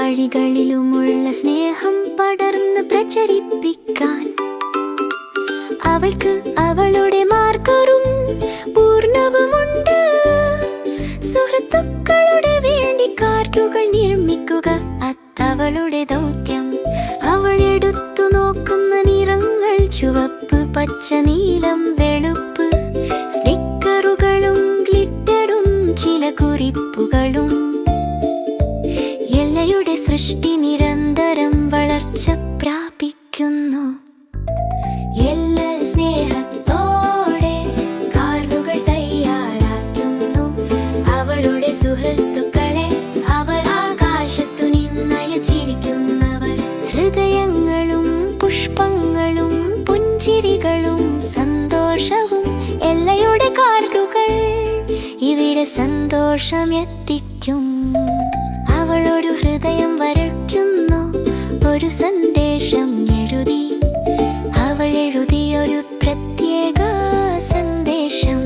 വഴികളിലുമുള്ള സ്നേഹം പടർന്ന് പ്രചരിപ്പിക്കാൻ അവൾക്ക് അവളുടെ മാർഗവും പൂർണ്ണവുമുണ്ട്. സുഹൃത്തുക്കളുടെ വേണ്ടി കാർഡുകൾ നിർമ്മിക്കുക അതവളുടെ ദൗത്യം. അവൾ എടുത്തു നോക്കുന്ന നിറങ്ങൾ ചുവപ്പ്, പച്ച, നീലം, വെളുപ്പ്. സ്റ്റിക്കറുകളും ഗ്ലിറ്ററും ചില കുറിപ്പുകളും. എല്ലയുടെ സൃഷ്ടി നിരന്തരം വളർച്ച പ്രാപിക്കുന്നു. എല്ല സ്നേഹത്തോടെ കാർഡുകൾ തയ്യാറാക്കുന്നു. അവളുടെ സുഹൃത്തുക്കളെ അവർ ആകാശത്തു നിന്നയച്ചിരിക്കുന്നവർ. ഹൃദയങ്ങളും പുഷ്പങ്ങളും പുഞ്ചിരികളും സന്തോഷവും. എല്ലയുടെ കാർഡുകൾ ഇവിടെ സന്തോഷം എത്തിക്കും. അവളൊരു ഹൃദയം വരയ്ക്കുന്നു, ഒരു സന്ദേശം എഴുതി. അവൾ എഴുതിയൊരു പ്രത്യേക സന്ദേശം.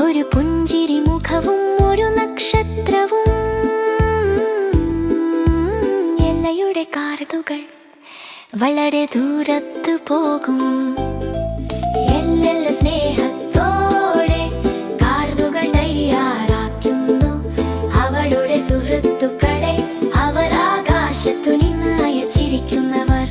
ഒരു പുഞ്ചിരി മുഖവും ഒരു നക്ഷത്രവും. എല്ലയുടെ കാർഡുകൾ വളരെ ദൂരത്ത് പോകും. എല്ല സ്നേഹത്തോടെ കാർഡുകൾ തയ്യാറാക്കുന്നു. അവളുടെ സുഹൃത്തുക്കളെ അവർ ആകാശത്തു നിന്ന് അയച്ചിരിക്കുന്നവർ.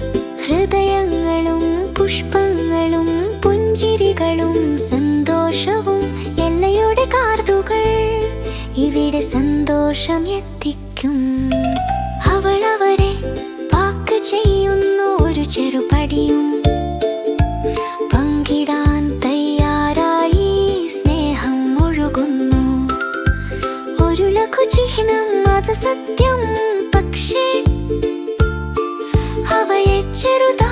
ഹൃദയങ്ങളും പുഷ്പങ്ങളും പുഞ്ചിരികളും സന്തോഷവും. എല്ലയുടെ കാർഡുകൾ ഇവിടെ സന്തോഷം എത്തിക്കും. അവൾ അവരെ പാക്ക് ചെയ്യുന്നു, ഒരു ചെറുപടിയും പങ്കിടാൻ തയ്യാറായി. സ്നേഹം ഒഴുകുന്നു, ഒരു ലഘുചിഹ്നം അത് സത്യം. പക്ഷേ അവയെ ചെറുതാ